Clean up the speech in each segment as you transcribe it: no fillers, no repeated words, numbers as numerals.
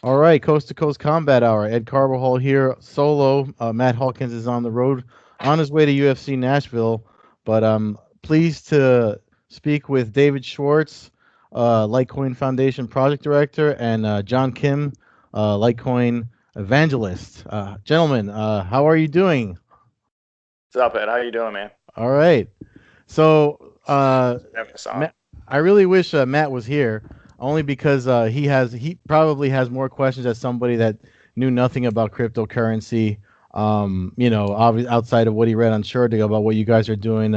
All right, Coast to Coast Combat Hour. Ed Carbajal here, solo. Matt Hawkins is on the road, on his way to UFC Nashville. But I'm pleased to speak with David Schwartz, Litecoin Foundation Project Director, and John Kim, Litecoin Evangelist. Gentlemen, how are you doing? What's up, Ed? How you doing, man? All right. So, Never saw him. Matt, I really wish Matt was here, only because he probably has more questions as somebody that knew nothing about cryptocurrency. Outside of what he read on Shortig about what you guys are doing,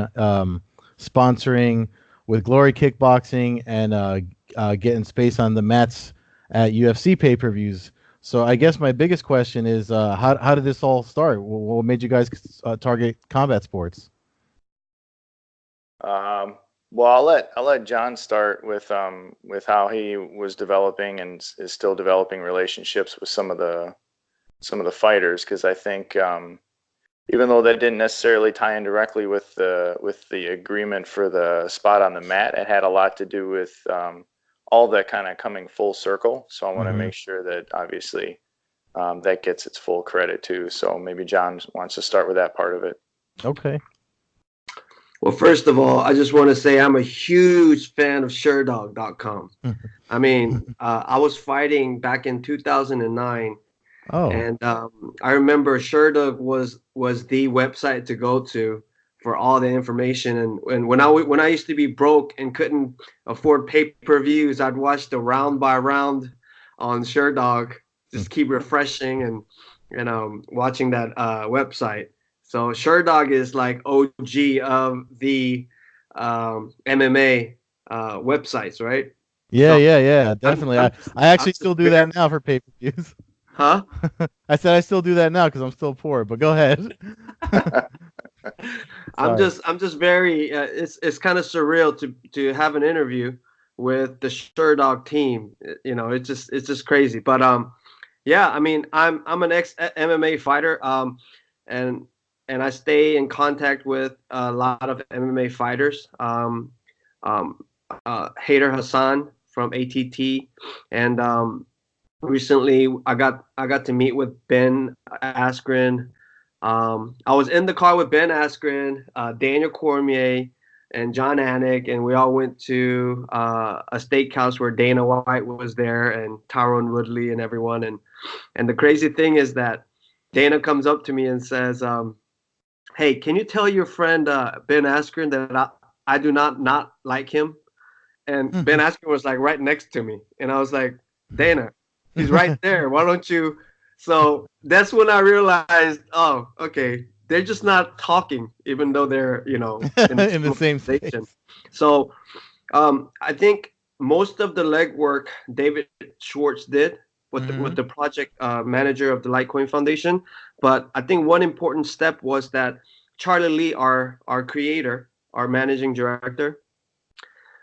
sponsoring with Glory Kickboxing and getting space on the mats at UFC pay-per-views. So I guess my biggest question is, how did this all start? What made you guys target combat sports? Um, well, I'll let John start with how he was developing and is still developing relationships with some of the fighters, because I think even though that didn't necessarily tie in directly with the agreement for the spot on the mat, it had a lot to do with all that kind of coming full circle. So I want to Hmm. make sure that obviously that gets its full credit too. So maybe John wants to start with that part of it. Okay. Well, first of all, I just want to say I'm a huge fan of SureDog.com. I mean, I was fighting back in 2009, Oh. and I remember SureDog was the website to go to for all the information. And when I used to be broke and couldn't afford pay-per-views, I'd watch the round by round on SureDog, just keep refreshing and watching that website. So SureDog is like OG of the MMA websites, right? Yeah, So yeah, yeah, I'm definitely. I'm I I'm actually just still do very, that now for pay-per-views. huh? I said I still do that now because I'm still poor, but go ahead. Sorry. I'm just very it's kind of surreal to have an interview with the SureDog team. It's just crazy. But yeah, I mean, I'm an ex MMA fighter, and and I stay in contact with a lot of MMA fighters. Um, Hader Hassan from ATT, and recently I got to meet with Ben Askren. I was in the car with Ben Askren, Daniel Cormier, and John Anik, and we all went to a steakhouse where Dana White was there, and Tyrone Woodley and everyone. And the crazy thing is that Dana comes up to me and says, "Hey, can you tell your friend Ben Askren that I do not like him?" And Ben Askren was like right next to me, and I was like, "Dana, he's right there. Why don't you?" So that's when I realized, oh, okay, they're just not talking, even though they're in the In the same same organization. space. So I think most of the legwork David Schwartz did with Hmm. the project manager of the Litecoin Foundation. But I think one important step was that Charlie Lee, our creator, our managing director,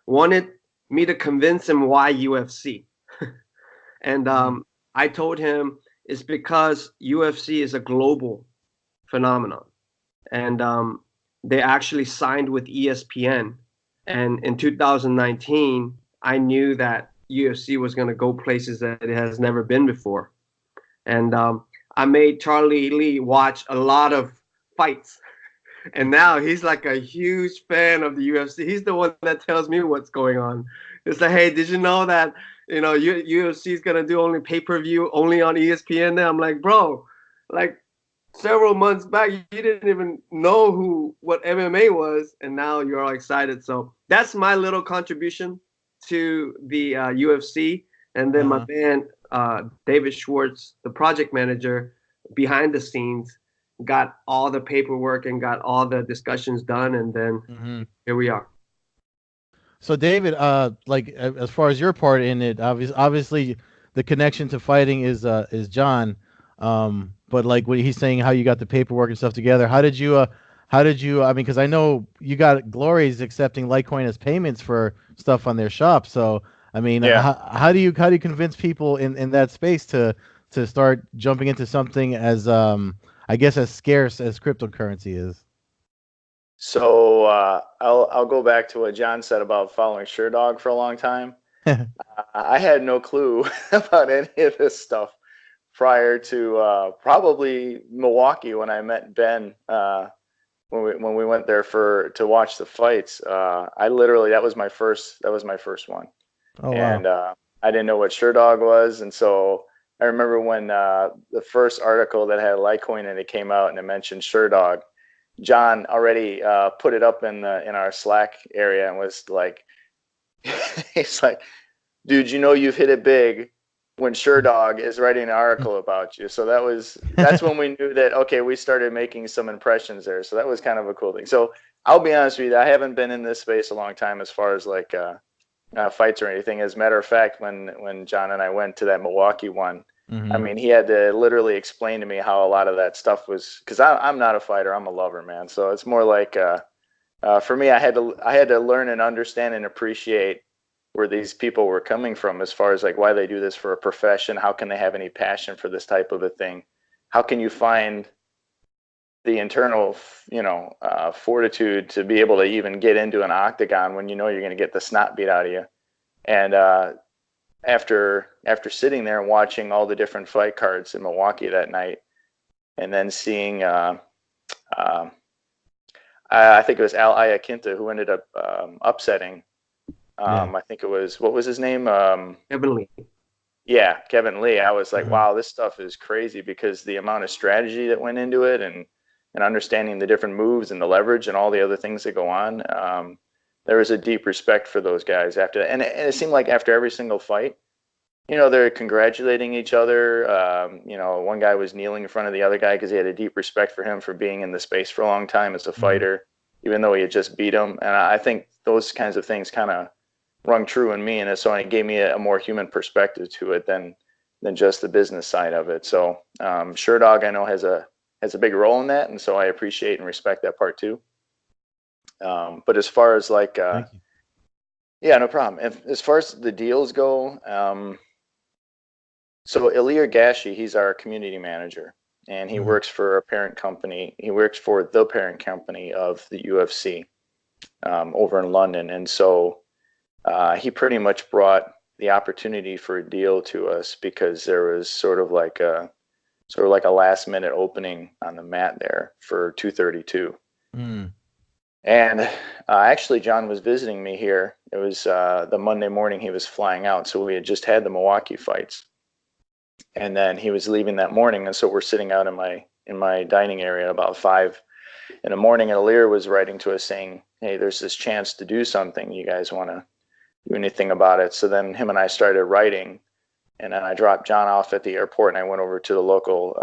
wanted me to convince him why UFC. And I told him it's because UFC is a global phenomenon. And they actually signed with ESPN. And in 2019, I knew that UFC was going to go places that it has never been before. And I made Charlie Lee watch a lot of fights. And now he's like a huge fan of the UFC. He's the one that tells me what's going on. It's like, hey, did you know that UFC is gonna do only pay-per-view only on ESPN now? I'm like, bro, like several months back, you didn't even know what MMA was, and now you're all excited. So that's my little contribution to the UFC. And then my Uh-huh. man, David Schwartz, the project manager behind the scenes, got all the paperwork and got all the discussions done, and then Hmm. here we are. So David, as far as your part in it, obviously the connection to fighting is John. But like what he's saying, how you got the paperwork and stuff together. How did you? I mean, because I know you got Glory's accepting Litecoin as payments for stuff on their shop. So I mean, Yeah. how do you convince people in that space to start jumping into something as I guess as scarce as cryptocurrency is? So I'll go back to what John said about following SureDog for a long time. I had no clue about any of this stuff prior to probably Milwaukee when I met Ben when we went there to watch the fights. I literally that was my first one, Oh wow. and I didn't know what Sherdog was, and so I remember when the first article that had Litecoin in it came out and it mentioned Sherdog. John already put it up in our Slack area and was like, he's like, dude, you know you've hit it big when Sherdog is writing an article about you. So that's when we knew that, okay, we started making some impressions there. So that was kind of a cool thing. So I'll be honest with you, I haven't been in this space a long time as far as like fights or anything. As a matter of fact, when John and I went to that Milwaukee one, I mean, he had to literally explain to me how a lot of that stuff was, because I'm not a fighter, I'm a lover, man. So it's more like for me, I had to learn and understand and appreciate where these people were coming from as far as like why they do this for a profession. How can they have any passion for this type of a thing? How can you find the internal, fortitude to be able to even get into an octagon when you know you're going to get the snot beat out of you? And after sitting there and watching all the different fight cards in Milwaukee that night, and then seeing, I think it was Al Iaquinta who ended up upsetting. I think it was, what was his name? Kevin Lee. Yeah, Kevin Lee. I was like, wow, this stuff is crazy, because the amount of strategy that went into it, and understanding the different moves and the leverage and all the other things that go on. There was a deep respect for those guys after that. And it seemed like after every single fight, they're congratulating each other. One guy was kneeling in front of the other guy because he had a deep respect for him for being in the space for a long time as a fighter, even though he had just beat him. And I think those kinds of things kind of rung true in me, and so it gave me a more human perspective to it than just the business side of it. So Sherdog, I know, has a big role in that, and so I appreciate and respect that part too. But as far as like, yeah, no problem. As far as the deals go, so Ilir Gashi, he's our community manager, and he works for a parent company. He works for the parent company of the UFC over in London, and so he pretty much brought the opportunity for a deal to us because there was sort of like a last minute opening on the mat there for 232. And actually, John was visiting me here. It was the Monday morning he was flying out, so we had just had the Milwaukee fights, and then he was leaving that morning, and so we're sitting out in my dining area about 5 in the morning, and Alir was writing to us saying, hey, there's this chance to do something. You guys want to do anything about it? So then him and I started writing, and then I dropped John off at the airport, and I went over to the local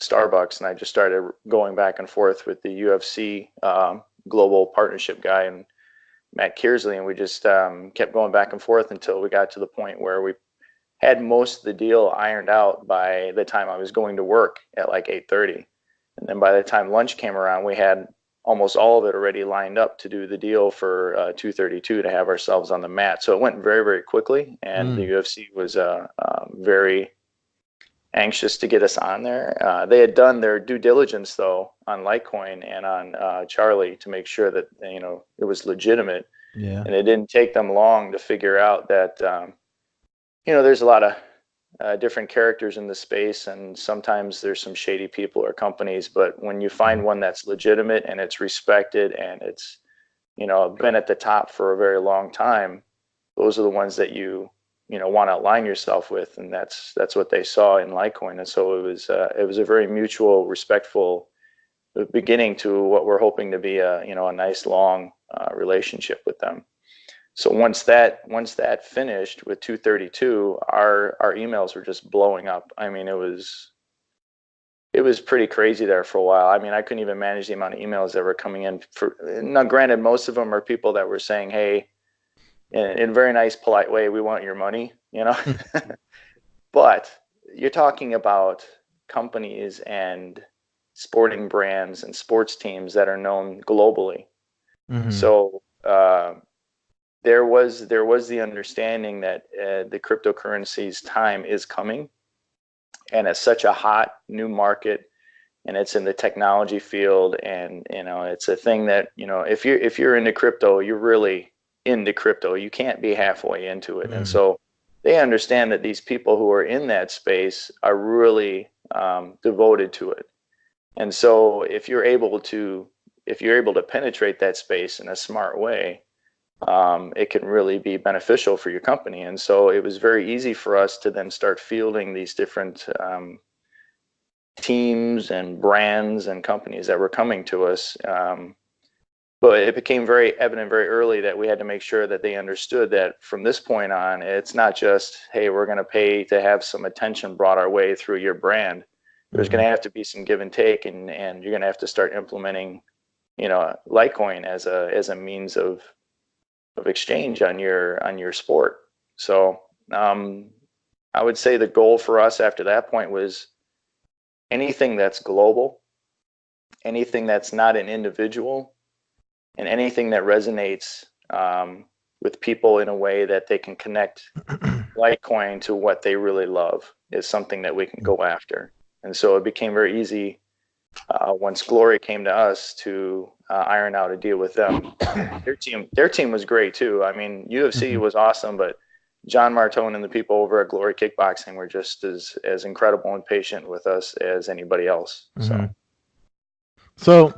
Starbucks, and I just started going back and forth with the UFC global partnership guy and Matt Kearsley, and we just kept going back and forth until we got to the point where we had most of the deal ironed out by the time I was going to work at like 8:30. And then by the time lunch came around, we had almost all of it already lined up to do the deal for 232 to have ourselves on the mat. So it went very, very quickly, and the UFC was very anxious to get us on there. They had done their due diligence, though, on Litecoin and on Charlie to make sure that, it was legitimate. Yeah. And it didn't take them long to figure out that, there's a lot of different characters in the space, and sometimes there's some shady people or companies, but when you find one that's legitimate and it's respected and it's, been at the top for a very long time, those are the ones that you want to align yourself with, and that's what they saw in Litecoin. And so it was a very mutual, respectful beginning to what we're hoping to be a nice long relationship with them. So once that finished with 232, our emails were just blowing up. I mean, it was pretty crazy there for a while. I mean, I couldn't even manage the amount of emails that were coming in. Now, granted, most of them are people that were saying, hey, in a very nice, polite way, we want your money, But you're talking about companies and sporting brands and sports teams that are known globally. So there was the understanding that the cryptocurrency's time is coming, and it's such a hot new market, and it's in the technology field, and it's a thing that if you're into crypto, you're really into crypto. You can't be halfway into it. And so they understand that these people who are in that space are really devoted to it. And so if you're able to penetrate that space in a smart way, it can really be beneficial for your company. And so it was very easy for us to then start fielding these different teams and brands and companies that were coming to us. But it became very evident very early that we had to make sure that they understood that from this point on, it's not just, hey, we're going to pay to have some attention brought our way through your brand. There's going to have to be some give and take, and you're going to have to start implementing, Litecoin as a means of exchange on your sport. So I would say the goal for us after that point was anything that's global, anything that's not an individual, and anything that resonates with people in a way that they can connect Litecoin to what they really love is something that we can go after. And so it became very easy once Glory came to us to iron out a deal with them. Their team was great too. I mean, UFC was awesome, but John Martone and the people over at Glory Kickboxing were just as incredible and patient with us as anybody else. So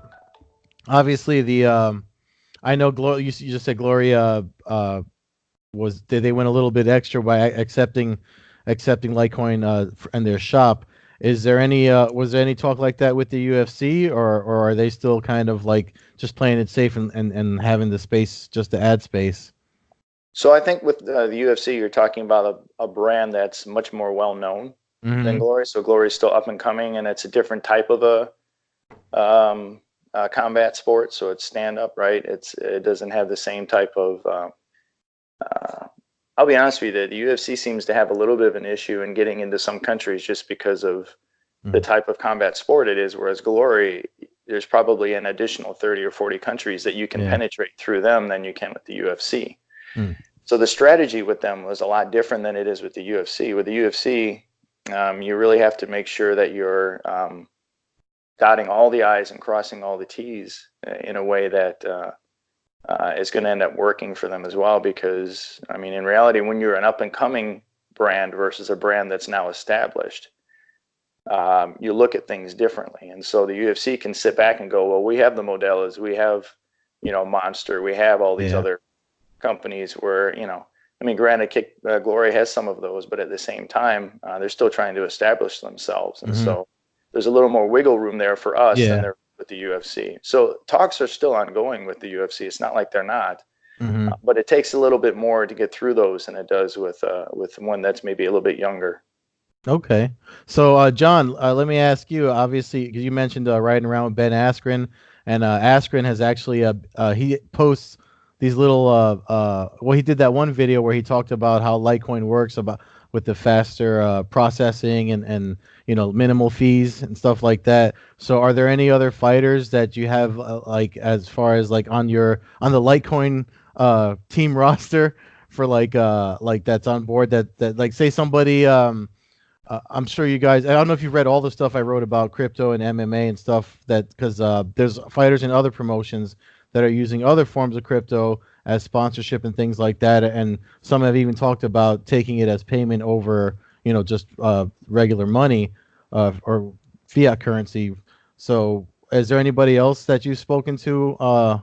obviously I know you just said Glory they went a little bit extra by accepting Litecoin in their shop. Is there any was there any talk like that with the UFC, or are they still kind of like just playing it safe and having the space just to add space? So I think with the UFC, you're talking about a brand that's much more well known than Glory. So Glory is still up and coming, and it's a different type of a combat sport. So it's stand up, right? It doesn't have the same type of. I'll be honest with you, the UFC seems to have a little bit of an issue in getting into some countries just because of the type of combat sport it is. Whereas Glory, there's probably an additional 30 or 40 countries that you can penetrate through them than you can with the UFC. So the strategy with them was a lot different than it is with the UFC. With the UFC, you really have to make sure that you're dotting all the I's and crossing all the T's in a way that is going to end up working for them as well. Because, I mean, in reality, when you're an up-and-coming brand versus a brand that's now established, you look at things differently. And so the UFC can sit back and go, well, we have the Modelas, we have, Monster, we have all these other companies where, I mean, granted, Glory has some of those, but at the same time, they're still trying to establish themselves. And so there's a little more wiggle room there for us than there with the UFC. So talks are still ongoing with the UFC. It's not like they're not, but it takes a little bit more to get through those than it does with one that's maybe a little bit younger. Okay. So, John, let me ask you, obviously, because you mentioned riding around with Ben Askren, and Askren has actually, he posts these little, well, he did that one video where he talked about how Litecoin works with the faster processing and minimal fees and stuff like that. So are there any other fighters that you have like as far as like on the Litecoin team roster for like that's on board that like say somebody I'm sure you guys, I don't know if you've read all the stuff I wrote about crypto and MMA and stuff, that because there's fighters in other promotions that are using other forms of crypto as sponsorship and things like that, and some have even talked about taking it as payment over just regular money or fiat currency. So is there anybody else that you've spoken to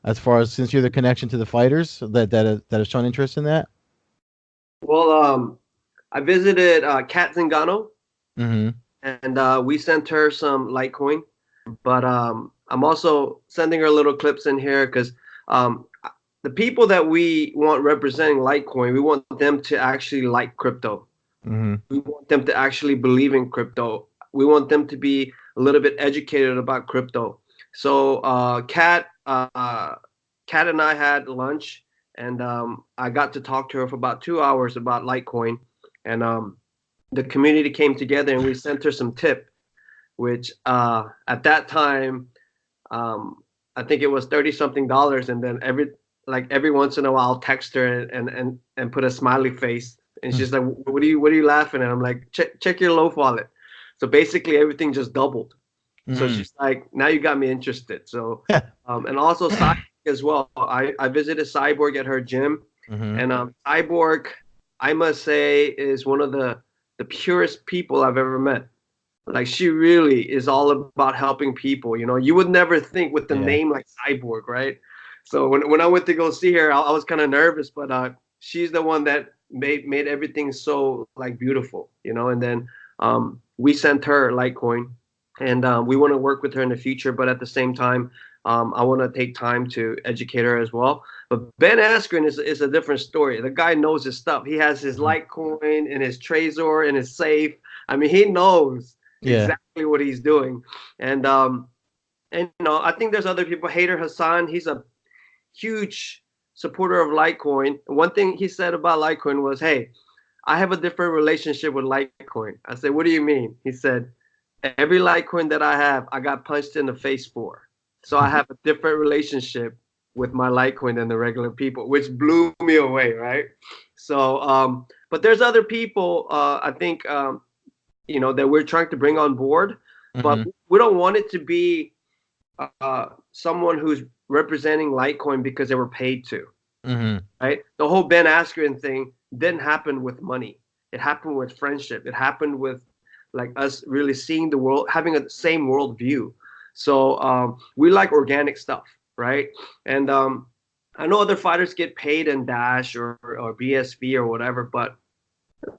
as far as, since you're the connection to the fighters, that has shown interest in that? Well, I visited Kat Zingano, Mm-hmm. and we sent her some Litecoin, but I'm also sending her little clips in here because the people that we want representing Litecoin, we want them to actually like crypto. Mm-hmm. We want them to actually believe in crypto. We want them to be a little bit educated about crypto. So Kat and I had lunch, and I got to talk to her for about 2 hours about Litecoin. And the community came together, and we sent her some tip, which at that time, I think it was $30-something. And then every once in a while, I'll text her and put a smiley face. And she's like, what are you laughing at? I'm like, check your loaf wallet. So basically everything just doubled. So she's like, now you got me interested. So and also as well. I visited Cyborg at her gym, Mm-hmm. and Cyborg, I must say, is one of the purest people I've ever met. Like, she really is all about helping people. You know, you would never think with the Yeah. name like Cyborg, right? So when I went to go see her, I was kind of nervous, but she's the one that made everything so like beautiful, you know. And then we sent her Litecoin, and we want to work with her in the future. But at the same time, I want to take time to educate her as well. But Ben Askren is a different story. The guy knows his stuff. He has his Mhm. Litecoin in his Trezor in his safe. I mean, he knows Yeah. exactly what he's doing. And you know, I think there's other people. Hader Hassan, he's a huge supporter of Litecoin. And one thing he said about Litecoin was, "Hey, I have a different relationship with Litecoin." I said, "What do you mean?" He said, "Every Litecoin that I have, I got punched in the face for. So I have a different relationship with my Litecoin than the regular people," which blew me away, right? So, but there's other people, I think, you know, that we're trying to bring on board, but Mm-hmm. we don't want it to be someone who's representing Litecoin because they were paid to, Mm-hmm. right? The whole Ben Askren thing didn't happen with money. It happened with friendship. It happened with like us really seeing the world, having a same world view. So we like organic stuff, right? And I know other fighters get paid in Dash or BSV or whatever, but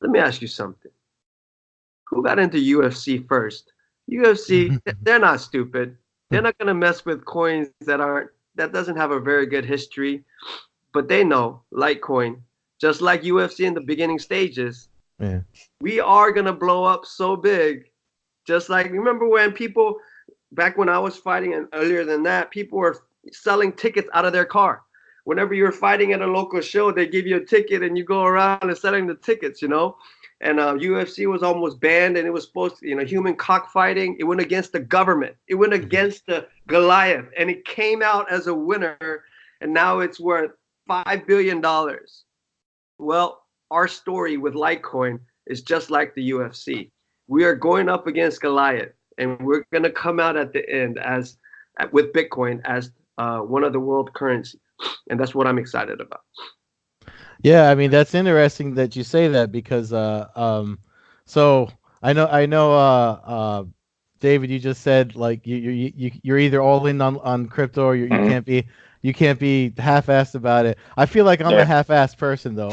let me ask you something. Who got into UFC first? UFC, they're not stupid. They're not gonna mess with coins that doesn't have a very good history, but they know Litecoin, just like UFC in the beginning stages, Yeah. we are gonna blow up so big. Just like, remember when people back when I was fighting and earlier than that, people were selling tickets out of their car. Whenever you're fighting at a local show, they give you a ticket and you go around and selling the tickets, you know. And UFC was almost banned, and it was supposed to, you know, human cockfighting. It went against the government. It went against the Goliath, and it came out as a winner. And now it's worth $5 billion. Well, our story with Litecoin is just like the UFC. We are going up against Goliath, and we're going to come out at the end as with Bitcoin as one of the world currencies, and that's what I'm excited about. Yeah, I mean that's interesting that you say that because so I know David, you just said like you're either all in on crypto or you Mhm. you can't be half-assed about it. I feel like I'm a Yeah. half-assed person though.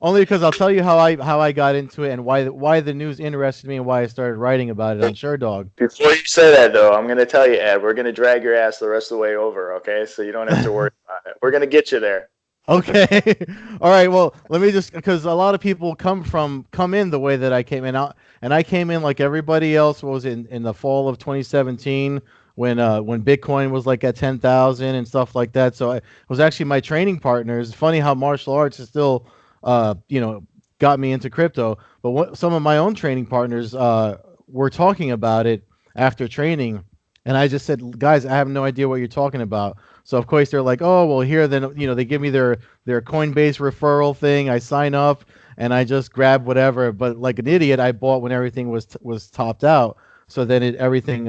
Only because I'll tell you how I got into it and why the news interested me and why I started writing about it on SureDog. Before you say that, though, I'm going to tell you, Ed, we're going to drag your ass the rest of the way over, okay? So you don't have to worry about it. We're going to get you there. Okay. All right. Well, let me just because a lot of people come in the way that I came in out, and I came in like everybody else was in the fall of 2017 when Bitcoin was like at 10,000 and stuff like that. So it was actually my training partners. It's funny how martial arts is still got me into crypto, but some of my own training partners were talking about it after training, and I just said, guys, I have no idea what you're talking about. So of course they're like, oh well, here then they give me their Coinbase referral thing. I sign up and I just grab whatever. But like an idiot, I bought when everything was topped out. So then everything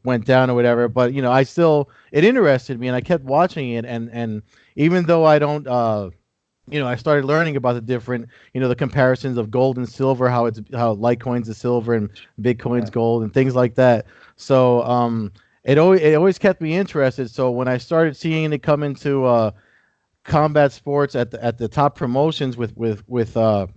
went down or whatever. But I still it interested me and I kept watching it and even though I don't I started learning about the different, the comparisons of gold and silver, how Litecoin's is silver and Bitcoin's gold and things like that. So it always kept me interested. So when I started seeing it come into combat sports at the top promotions with like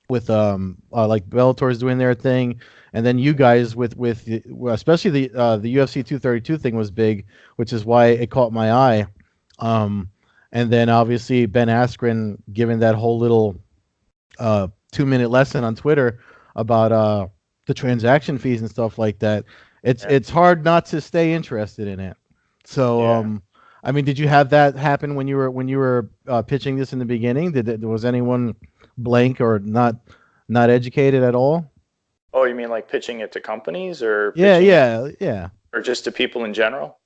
Bellator's doing their thing, and then you guys especially the UFC 232 thing was big, which is why it caught my eye. Um, and then obviously Ben Askren giving that whole little 2-minute lesson on Twitter about the transaction fees and stuff like that. It's hard not to stay interested in it. So Yeah. I mean, did you have that happen when you were pitching this in the beginning? Was anyone blank or not educated at all? Oh, you mean like pitching it to companies or Yeah, pitching it yeah. or just to people in general?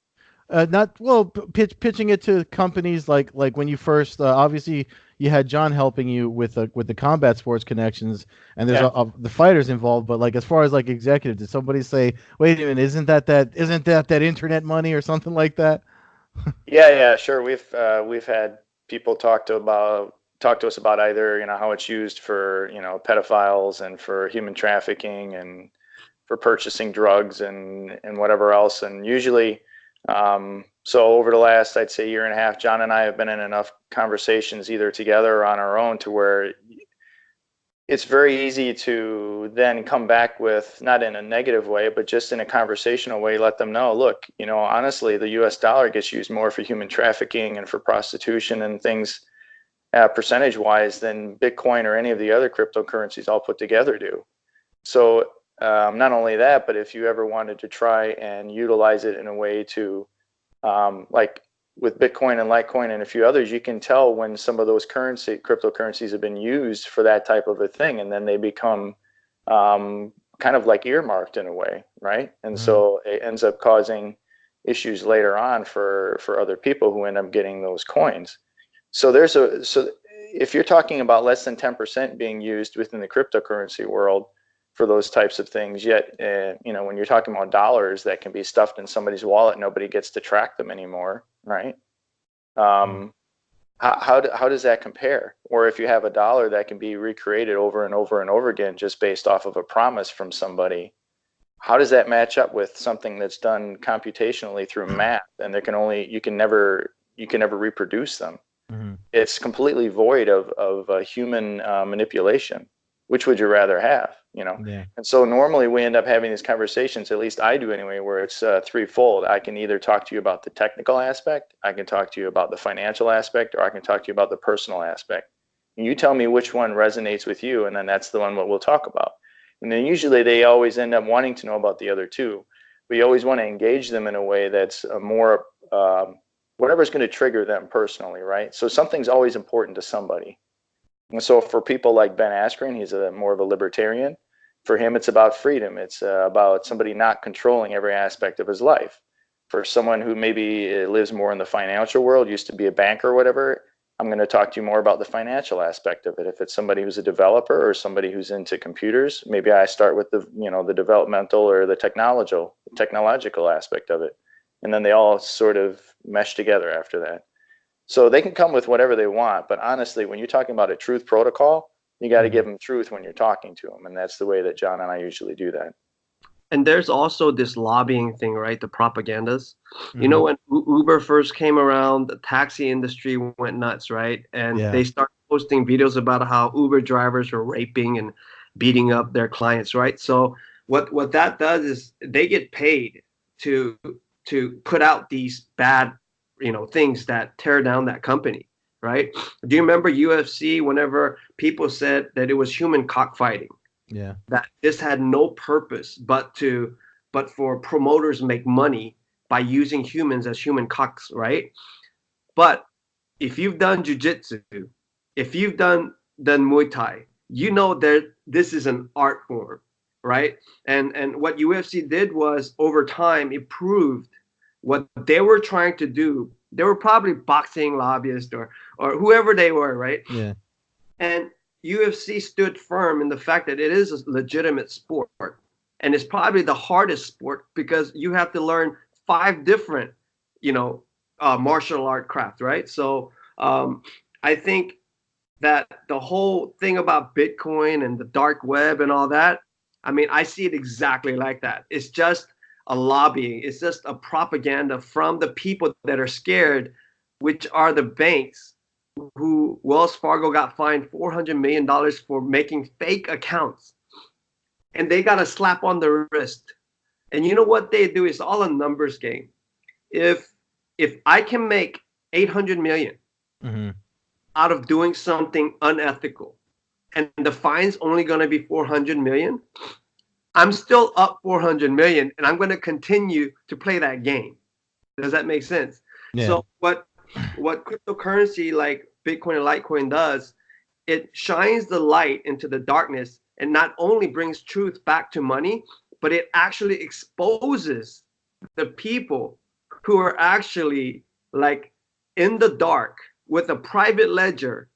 Not well. Pitching it to companies like when you first obviously you had John helping you with the combat sports connections, and there's Yeah. the fighters involved. But like as far as like executive, did somebody say, "Wait a minute, isn't that internet money or something like that?" Yeah, sure. We've had people talk to us about either, how it's used for, pedophiles and for human trafficking and for purchasing drugs and whatever else. And usually, so over the last, I'd say, year and a half, John and I have been in enough conversations either together or on our own to where it's very easy to then come back with, not in a negative way, but just in a conversational way, let them know, look, honestly, the US dollar gets used more for human trafficking and for prostitution and things, percentage wise, than Bitcoin or any of the other cryptocurrencies all put together do. So not only that, but if you ever wanted to try and utilize it in a way to, like with Bitcoin and Litecoin and a few others, you can tell when some of those cryptocurrencies have been used for that type of a thing, and then they become kind of like earmarked in a way, right? And so it ends up causing issues later on for other people who end up getting those coins. So if you're talking about less than 10% being used within the cryptocurrency world for those types of things, yet when you're talking about dollars that can be stuffed in somebody's wallet, nobody gets to track them anymore, right? How does that compare? Or if you have a dollar that can be recreated over and over and over again just based off of a promise from somebody, how does that match up with something that's done computationally through math and you can never reproduce them? It's completely void of human manipulation. Which would you rather have? Yeah. And so normally we end up having these conversations, at least I do anyway, where it's threefold. I can either talk to you about the technical aspect, I can talk to you about the financial aspect, or I can talk to you about the personal aspect. And you tell me which one resonates with you, and then that's the one what we'll talk about. And then usually they always end up wanting to know about the other two. We always want to engage them in a way that's more whatever's going to trigger them personally, right? So something's always important to somebody. And so for people like Ben Askren, he's more of a libertarian. For him, it's about freedom. It's about somebody not controlling every aspect of his life. For someone who maybe lives more in the financial world, used to be a banker or whatever, I'm going to talk to you more about the financial aspect of it. If it's somebody who's a developer or somebody who's into computers, maybe I start with the developmental or the technological aspect of it. And then they all sort of mesh together after that. So they can come with whatever they want, but honestly, when you're talking about a truth protocol, you got to give them truth when you're talking to them, and that's the way that John and I usually do that. And there's also this lobbying thing, right? The propagandas. When Uber first came around, the taxi industry went nuts, right? And they started posting videos about how Uber drivers were raping and beating up their clients, right? So what that does is they get paid to put out these bad, things that tear down that company, right? Do you remember UFC whenever people said that it was human cockfighting? Yeah. That this had no purpose but for promoters to make money by using humans as human cocks, right? But if you've done jujitsu, if you've done Muay Thai, that this is an art form, right? And what UFC did was over time it proved what they were trying to do. They were probably boxing lobbyists or whoever they were, right? Yeah. And UFC stood firm in the fact that it is a legitimate sport, and it's probably the hardest sport because you have to learn 5 different, martial art craft, right? So I think that the whole thing about Bitcoin and the dark web and all that, I mean, I see it exactly like that. It's just a lobbying. It's just a propaganda from the people that are scared, which are the banks, who Wells Fargo got fined $400 million for making fake accounts. And they got a slap on the wrist. And you know what they do? It's all a numbers game. If I can make 800 million out of doing something unethical, and the fine's only going to be 400 million, I'm still up 400 million, and I'm going to continue to play that game. Does that make sense? Yeah. So what cryptocurrency like Bitcoin and Litecoin does, it shines the light into the darkness and not only brings truth back to money, but it actually exposes the people who are actually like in the dark with a private ledger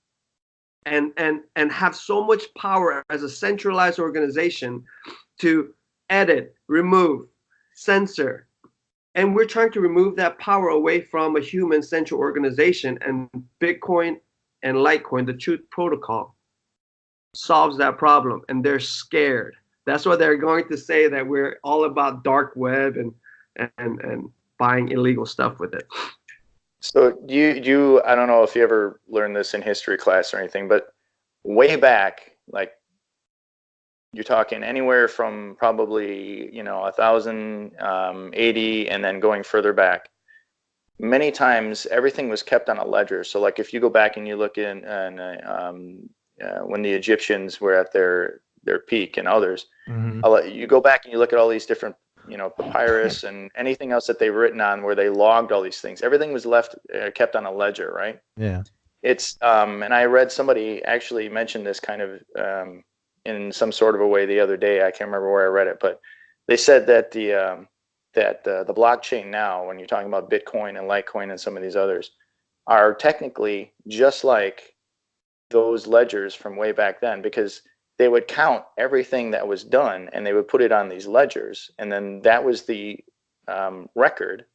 and have so much power as a centralized organization to edit, remove, censor, And we're trying to remove that power away from a human central organization, and Bitcoin and Litecoin, the Truth Protocol, solves that problem, and they're scared. That's why they're going to say that we're all about dark web and buying illegal stuff with it. So you I don't know if you ever learned this in history class or anything, but way back, like you're talking anywhere from probably 1080 and then going further back. Many times everything was kept on a ledger. So like if you go back and you look in when the Egyptians were at their peak and others, you go back and you look at all these different papyrus and anything else that they've written on where they logged all these things. Everything was kept on a ledger, right? Yeah. It's and I read somebody actually mentioned this kind of in some sort of a way the other day. I can't remember where I read it, but they said that the blockchain now, when you're talking about Bitcoin and Litecoin and some of these others, are technically just like those ledgers from way back then, because they would count everything that was done and they would put it on these ledgers, and then that was the record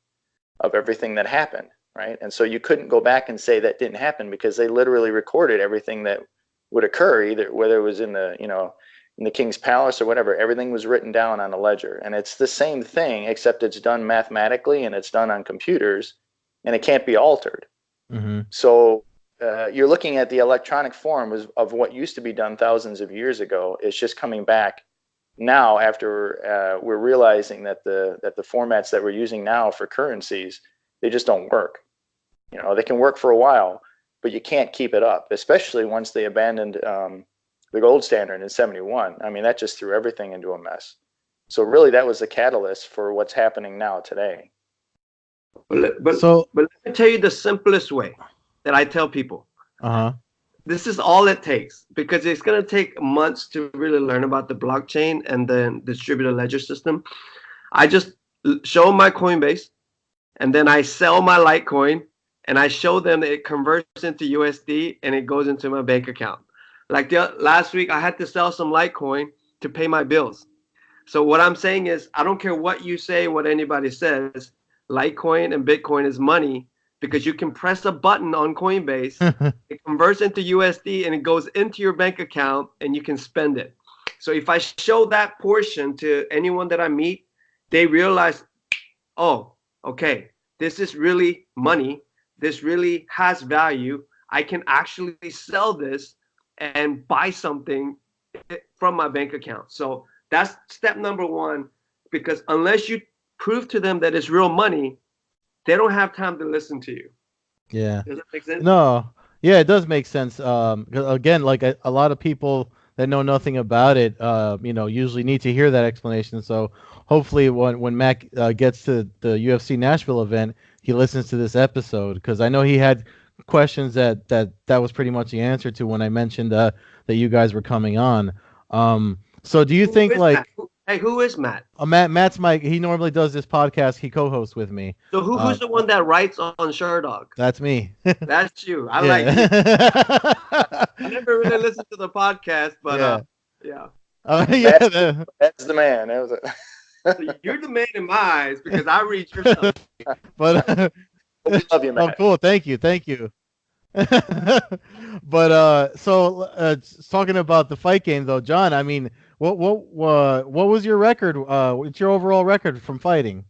of everything that happened, right? And so you couldn't go back and say that didn't happen, because they literally recorded everything that would occur, either whether it was in the in the king's palace or whatever. Everything was written down on a ledger, and it's the same thing except it's done mathematically and it's done on computers and it can't be altered. So you're looking at the electronic form of what used to be done thousands of years ago. It's just coming back now after we're realizing that the formats that we're using now for currencies, they just don't work. They can work for a while, but you can't keep it up, especially once they abandoned the gold standard in 71. I mean, that just threw everything into a mess. So really, that was the catalyst for what's happening now today. But let me tell you the simplest way that I tell people. This is all it takes, because it's going to take months to really learn about the blockchain and the distributed ledger system. I just show them my Coinbase, and then I sell my Litecoin, and I show them that it converts into USD and it goes into my bank account. Like last week, I had to sell some Litecoin to pay my bills. So what I'm saying is, I don't care what you say, what anybody says, Litecoin and Bitcoin is money, because you can press a button on Coinbase, it converts into USD and it goes into your bank account and you can spend it. So if I show that portion to anyone that I meet, they realize, oh, okay, this is really money. This really has value. I can actually sell this and buy something from my bank account. So that's step number one, because unless you prove to them that it's real money, they don't have time to listen to you. Yeah. Does that make sense? No. Yeah, it does make sense. 'Cause again, like a lot of people that know nothing about it, usually need to hear that explanation. So hopefully when Matt gets to the UFC Nashville event, he listens to this episode, because I know he had questions that was pretty much the answer to when I mentioned that you guys were coming on. So do you think like who is Matt? Matt's he normally does this podcast. He co-hosts with me. So who's the one that writes on SureDog? That's me. That's you. I like you. I never really listened to the podcast, but yeah. That's the man. That was So you're the man in my eyes, because I read your stuff. But we love you, man. Oh, cool. Thank you. But so talking about the fight game though, John, I mean, what was your record? What's your overall record from fighting?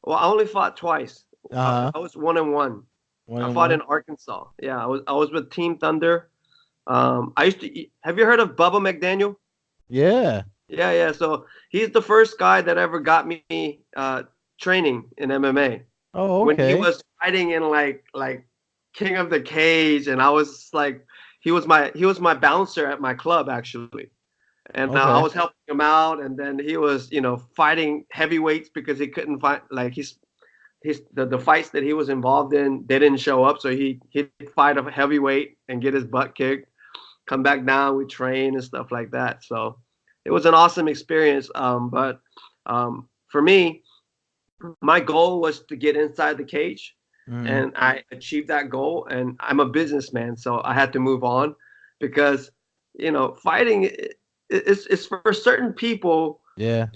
Well, I only fought twice. I was 1-1. I fought in Arkansas. Yeah, I was with Team Thunder. I used to. Have you heard of Bubba McDaniel? Yeah. Yeah. So he's the first guy that ever got me training in MMA. Oh, okay. When he was fighting in like King of the Cage, and I was like, he was my bouncer at my club actually, and I was helping him out, and then he was fighting heavyweights because he couldn't fight, like the fights that he was involved in, they didn't show up, so he'd fight a heavyweight and get his butt kicked, come back down, we train and stuff like that. So it was an awesome experience. But for me, my goal was to get inside the cage. And I achieved that goal, and I'm a businessman, so I had to move on, because fighting is for certain people. Yeah.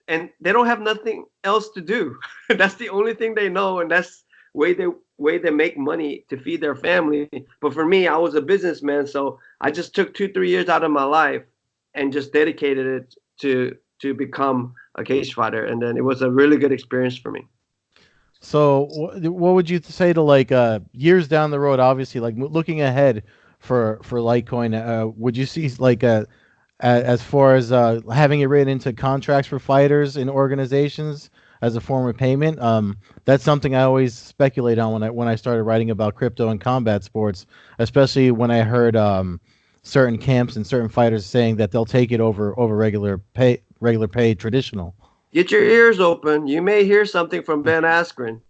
and they don't have nothing else to do. That's the only thing they know, and that's way they make money to feed their family. But for me, I was a businessman, so I just took 2-3 years out of my life and just dedicated it to become a cage fighter, and then it was a really good experience for me. So, what would you say to like years down the road? Obviously, like looking ahead for Litecoin, would you see like as far as having it written into contracts for fighters and organizations as a form of payment? That's something I always speculate on when I started writing about crypto and combat sports, especially when I heard certain camps and certain fighters saying that they'll take it over regular pay traditional. Get your ears open. You may hear something from Ben Askren.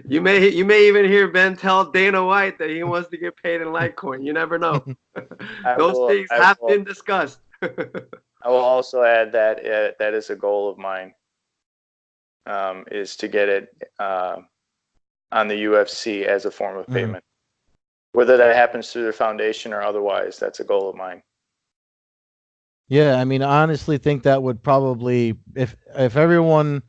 You may even hear Ben tell Dana White that he wants to get paid in Litecoin. You never know. Those things have been discussed. I will also add that that is a goal of mine, is to get it on the UFC as a form of payment. Whether that happens through the foundation or otherwise, that's a goal of mine. Yeah, I mean, I honestly think that would probably, if everyone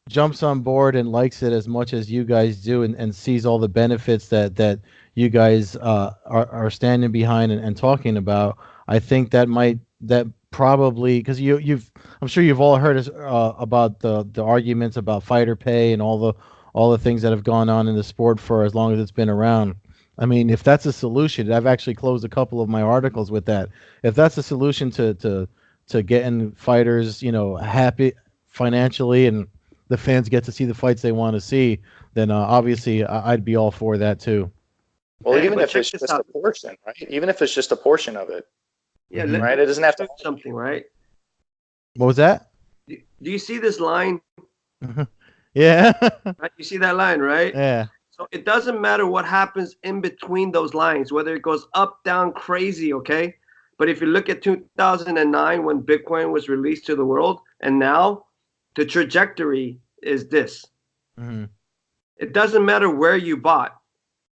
jumps on board and likes it as much as you guys do, and sees all the benefits that you guys are standing behind and talking about, I think that probably, because I'm sure you've all heard about the arguments about fighter pay and all the things that have gone on in the sport for as long as it's been around. I mean, if that's a solution, I've actually closed a couple of my articles with that. If that's a solution to getting fighters, happy financially, and the fans get to see the fights they want to see, then obviously I'd be all for that too. Well, even if it's just a portion, right? Even if it's just a portion of it, yeah, right? It doesn't have to something, right? What was that? Do you see this line? Yeah. Right? You see that line, right? Yeah. So it doesn't matter what happens in between those lines, whether it goes up, down, crazy, okay? But if you look at 2009 when Bitcoin was released to the world, and now the trajectory is this. Mm-hmm. It doesn't matter where you bought.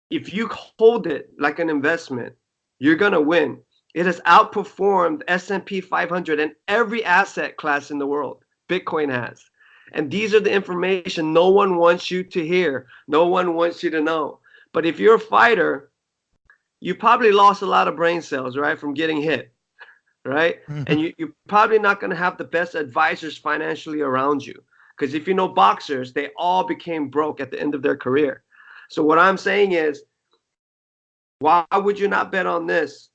If you hold it like an investment, you're going to win. It has outperformed S&P 500 and every asset class in the world. Bitcoin has. And these are the information no one wants you to hear. No one wants you to know. But if you're a fighter, you probably lost a lot of brain cells, right, from getting hit, right? And you're probably not going to have the best advisors financially around you. Because if you know boxers, they all became broke at the end of their career. So what I'm saying is, why would you not bet on this?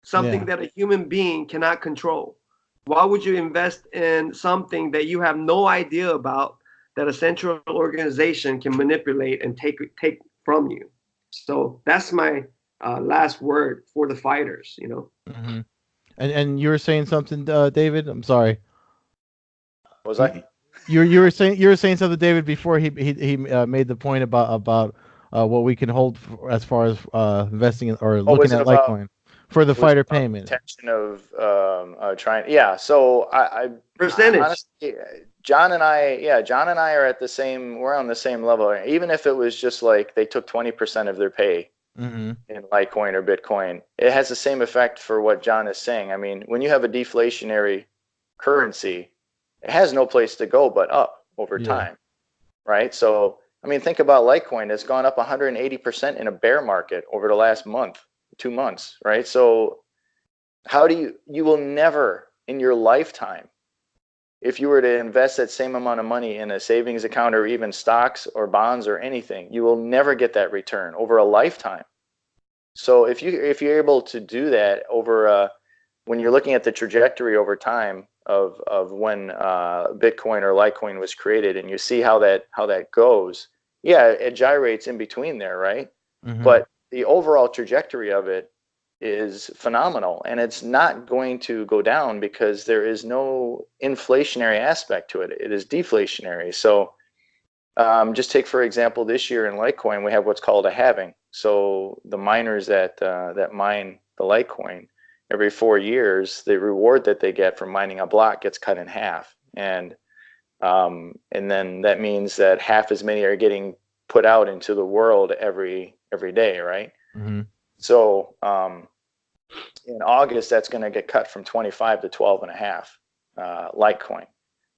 Something that a human being cannot control. Why would you invest in something that you have no idea about, that a central organization can manipulate and take from you? So that's my last word for the fighters, Mm-hmm. And you were saying something, David? I'm sorry. Was I? You were saying something, David, before he made the point about what we can hold as far as investing in, or looking at Litecoin for the fighter payment. Intention of trying. Yeah. So I percentage. Honestly, John and I are at the same. We're on the same level. Even if it was just like they took 20% of their pay in Litecoin or Bitcoin, it has the same effect for what John is saying. I mean, when you have a deflationary currency, it has no place to go but up over time, right? So, I mean, think about Litecoin. It's gone up 180% in a bear market over the last 2 months, right? So how do you will never in your lifetime, if you were to invest that same amount of money in a savings account or even stocks or bonds or anything, you will never get that return over a lifetime. So if you're able to do that over when you're looking at the trajectory over time of when Bitcoin or Litecoin was created, and you see how that goes, it gyrates in between there, right? But the overall trajectory of it is phenomenal, and it's not going to go down because there is no inflationary aspect to it. It is deflationary. So just take, for example, this year in Litecoin, we have what's called a halving. So the miners that mine the Litecoin, every 4 years, the reward that they get from mining a block gets cut in half. And then that means that half as many are getting put out into the world every day, right? So in August, that's going to get cut from 25 to 12.5. Litecoin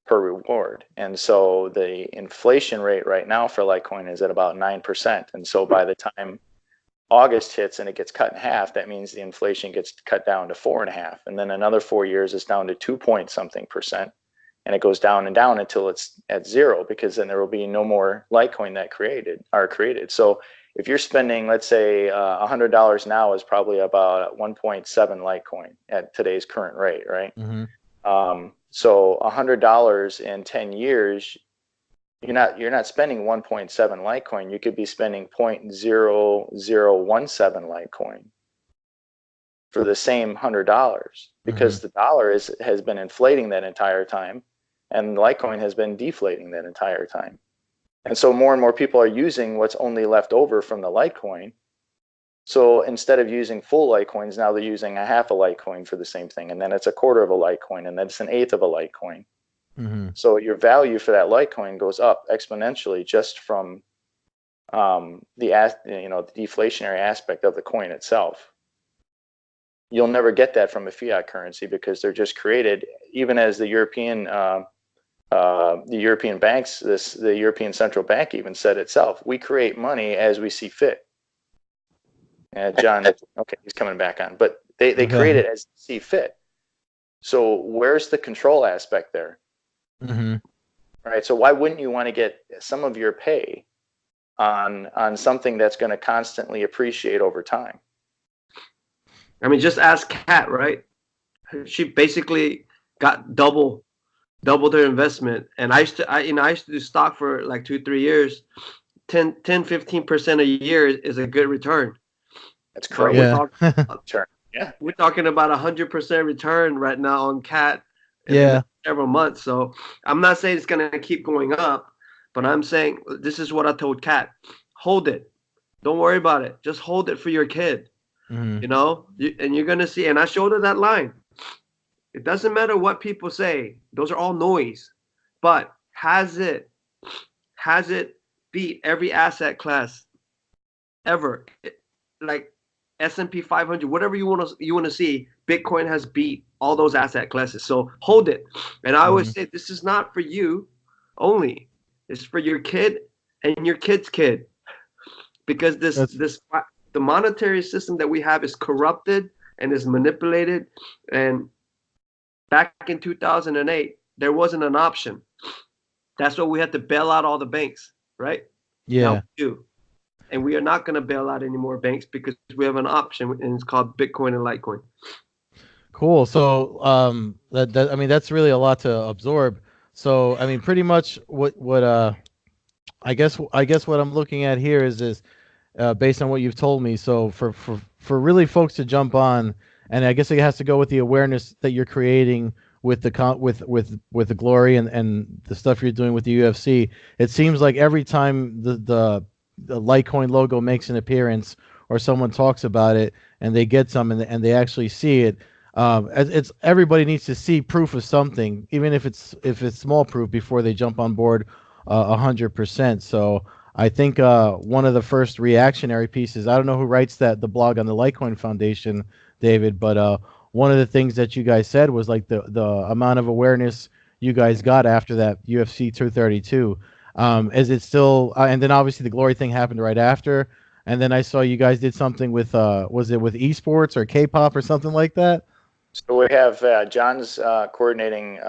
per reward. And so the inflation rate right now for Litecoin is at about 9%. And so by the time August hits and it gets cut in half, that means the inflation gets cut down to 4.5%. And then another 4 years, it's down to 2-point-something%. And it goes down and down until it's at zero, because then there will be no more Litecoin that are created. So if you're spending, let's say, $100 now is probably about 1.7 Litecoin at today's current rate, right? So $100 in 10 years, you're not spending 1.7 Litecoin. You could be spending 0.0017 Litecoin for the same $100, because the dollar has been inflating that entire time, and Litecoin has been deflating that entire time. And so more and more people are using what's only left over from the Litecoin. So instead of using full Litecoins, now they're using a half a Litecoin for the same thing, and then it's a quarter of a Litecoin, and then it's an eighth of a Litecoin. So your value for that Litecoin goes up exponentially just from the deflationary aspect of the coin itself. You'll never get that from a fiat currency, because they're just created, even as the European banks, the European Central Bank even said itself, we create money as we see fit. John, okay, he's coming back on, but they create it as they see fit. So where's the control aspect there? Right. So why wouldn't you want to get some of your pay on something that's going to constantly appreciate over time? I mean, just ask Kat, right? She basically got double their investment. And I used to do stock for like 2-3 years. 10-15% a year is a good return. That's crazy. We're talking about 100% return right now on Kat. Several months. So I'm not saying it's going to keep going up, but I'm saying this is what I told Kat. Hold it. Don't worry about it. Just hold it for your kid. And you're going to see. And I showed her that line. It doesn't matter what people say. Those are all noise. But has it beat every asset class ever? Like S&P 500, whatever you want to see, Bitcoin has beat all those asset classes. So hold it. And I always say, this is not for you only. It's for your kid and your kid's kid. Because the monetary system that we have is corrupted and is manipulated. And back in 2008, there wasn't an option. That's why we had to bail out all the banks, right? Yeah. Now we do. And we are not going to bail out any more banks, because we have an option, and it's called Bitcoin and Litecoin. Cool. So I mean, that's really a lot to absorb. So I mean, pretty much what I guess what I'm looking at here is this, based on what you've told me. So for really folks to jump on, and I guess it has to go with the awareness that you're creating with the Glory and the stuff you're doing with the UFC. It seems like every time the Litecoin logo makes an appearance, or someone talks about it and they get some and they actually see it, it's everybody needs to see proof of something, even if it's small proof, before they jump on board 100%. So I think one of the first reactionary pieces, I don't know who writes the blog on the Litecoin Foundation, David, but one of the things that you guys said was like the amount of awareness you guys got after that UFC 232. Is it still? And then obviously the Glory thing happened right after. And then I saw you guys did something with was it with esports or K-pop or something like that? So we have John's coordinating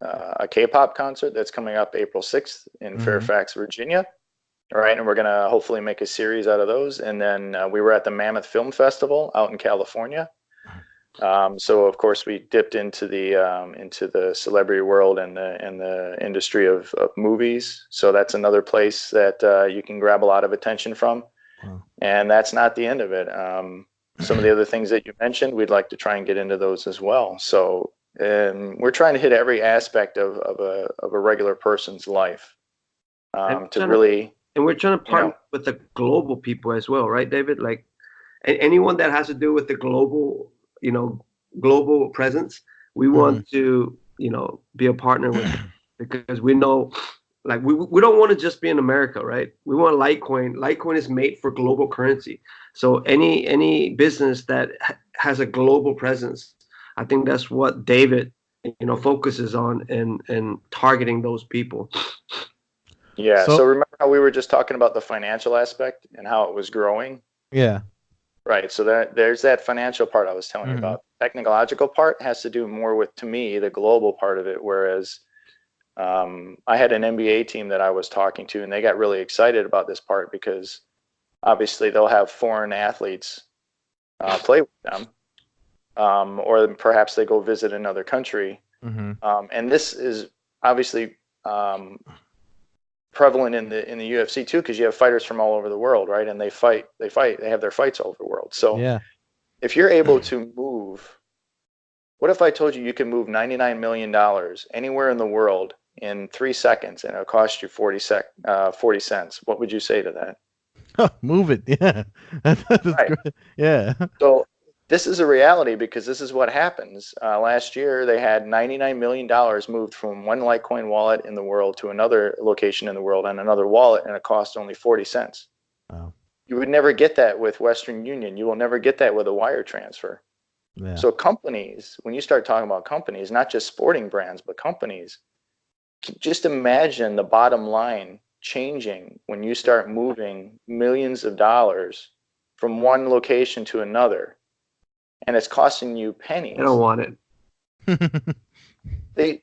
a K-pop concert that's coming up April 6th in Fairfax, Virginia. All right, and we're gonna hopefully make a series out of those. And then we were at the Mammoth Film Festival out in California. So of course we dipped into the celebrity world and the industry of movies. So that's another place that you can grab a lot of attention from. Wow. And that's not the end of it. Some of the other things that you mentioned, we'd like to try and get into those as well. So we're trying to hit every aspect of a regular person's life to really. And we're trying to partner with the global people as well, right, David? Like anyone that has to do with the global presence, we want to, be a partner with them, because we know, like, we don't want to just be in America, right? We want Litecoin. Litecoin is made for global currency. So any business that has a global presence, I think that's what David focuses on and targeting those people. Yeah. So So remember how we were just talking about the financial aspect and how it was growing? yeah. Right. So there's that financial part I was telling you Hmm. about. Technological part has to do more with, to me, the global part of it. Whereas I had an NBA team that I was talking to, and they got really excited about this part because obviously they'll have foreign athletes play with them, or perhaps they go visit another country. Hmm. And this is obviously prevalent in the UFC too, because you have fighters from all over the world, right? And they have their fights all over the world. So Yeah. if you're able to move, what if I told you you can move $99 million anywhere in the world in 3 seconds and it'll cost you 40 cents? What would you say to that? Move it. Yeah. That's Right. great. Yeah. So this is a reality because this is what happens. Last year, they had $99 million moved from one Litecoin wallet in the world to another location in the world on another wallet, and it cost only 40 cents. Wow. You would never get that with Western Union. You will never get that with a wire transfer. Yeah. So companies, when you start talking about companies, not just sporting brands, but companies, just imagine the bottom line changing when you start moving millions of dollars from one location to another, and it's costing you I don't pennies. want it. They,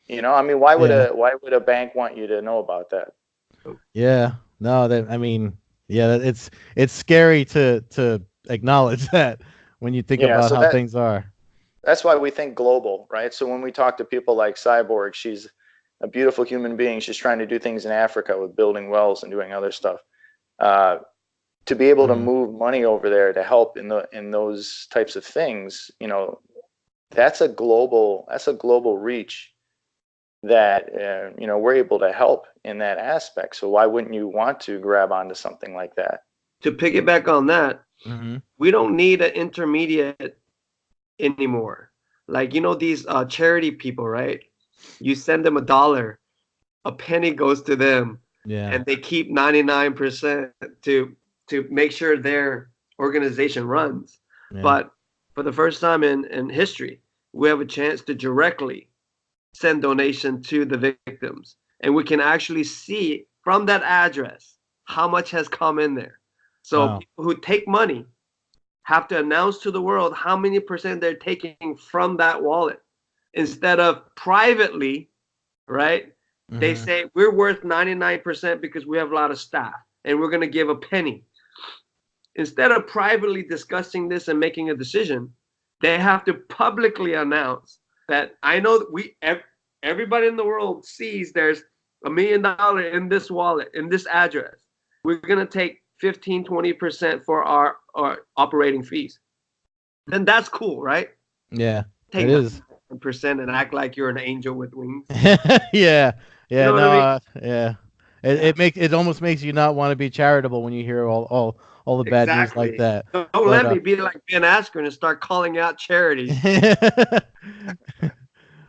I mean, why would Yeah. a bank want you to know about that? Yeah. No, that I mean, yeah, it's scary to acknowledge that when you think Yeah, about so how things are. that's why we think global, right? So when we talk to people like Cyborg, she's a beautiful human being. She's trying to do things in Africa with building wells and doing other stuff. Uh, to be able to Hmm. move money over there to help in those types of things, that's a global reach that we're able to help in that aspect. So why wouldn't you want to grab onto something like that? To piggyback on that, Hmm. we don't need an intermediate anymore. Like these charity people, right? You send them $1, a penny goes to them, Yeah. and they keep 99% to make sure their organization runs. Yeah. But for the first time in history, we have a chance to directly send donation to the victims, and we can actually see from that address how much has come in there. So Wow. people who take money have to announce to the world how many percent they're taking from that wallet instead of privately, right? They Hmm. say we're worth 99% because we have a lot of staff and we're going to give a penny. Instead of privately discussing this and making a decision, they have to publicly announce that I know that everybody in the world sees there's $1 million in this wallet, in this address. We're going to take 15-20% for our operating fees. Then that's cool, right? Yeah. Take It is. 9% and act like you're an angel with wings. Yeah. You Yeah. know what I No. mean? Yeah. Yeah, It almost makes you not want to be charitable when you hear all the bad news like exactly. that. Don't But let me be like Ben Askren and start calling out charities.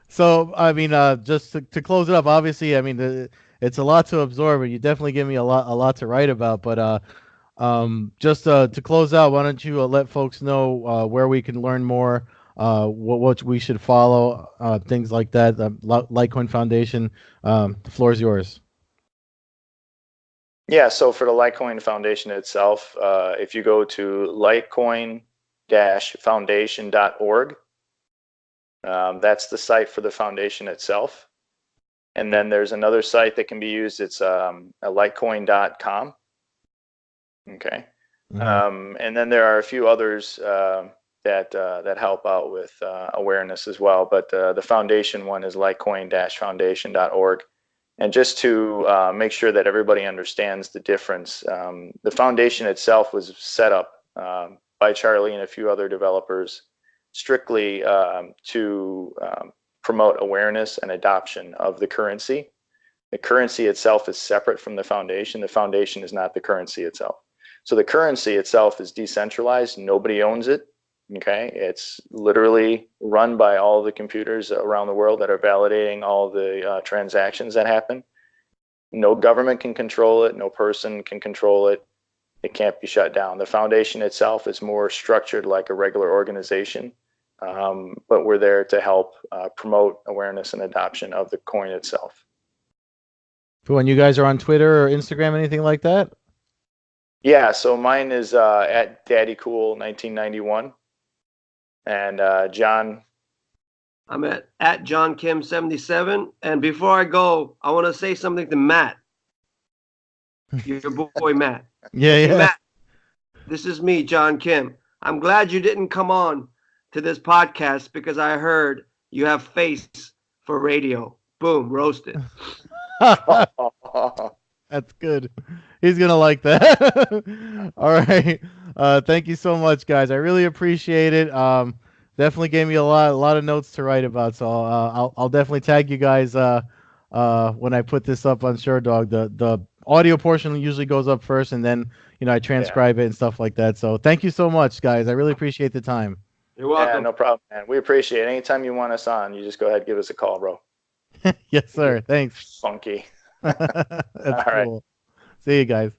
so I mean, just to close it up, obviously, I mean, it's a lot to absorb, and you definitely give me a lot to write about. But just to close out, why don't you let folks know where we can learn more, what we should follow, things like that. Litecoin Foundation, the floor is yours. Yeah, so for the Litecoin Foundation itself, if you go to litecoin-foundation.org, that's the site for the foundation itself. And then there's another site that can be used. It's litecoin.com. Okay. Hmm. And then there are a few others that help out with awareness as well. But the foundation one is litecoin-foundation.org. And just to make sure that everybody understands the difference, the foundation itself was set up by Charlie and a few other developers strictly to promote awareness and adoption of the currency. The currency itself is separate from the foundation. The foundation is not the currency itself. So the currency itself is decentralized. Nobody owns it. Okay, it's literally run by all the computers around the world that are validating all the transactions that happen. No government can control it. No person can control it. It can't be shut down. The foundation itself is more structured like a regular organization. but we're there to help promote awareness and adoption of the coin itself. Cool. And you guys are on Twitter or Instagram, anything like that? Yeah, so mine is at DaddyCool1991, and John. I'm at John Kim 77. And before I go, I want to say something to Matt, your boy Matt. Yeah. Matt, this is me, John Kim. I'm glad you didn't come on to this podcast because I heard you have face for radio. Boom, roasted. That's good. He's gonna like that. All right. Thank you so much, guys. I really appreciate it. Definitely gave me a lot of notes to write about. So I'll definitely tag you guys when I put this up on SureDog. The audio portion usually goes up first, and then I transcribe it and stuff like that. So thank you so much, guys. I really appreciate the time. You're welcome. Yeah, no problem, man. We appreciate it. Anytime you want us on, you just go ahead and give us a call, bro. Yes, sir. Thanks. Funky. That's All right. cool. See you guys.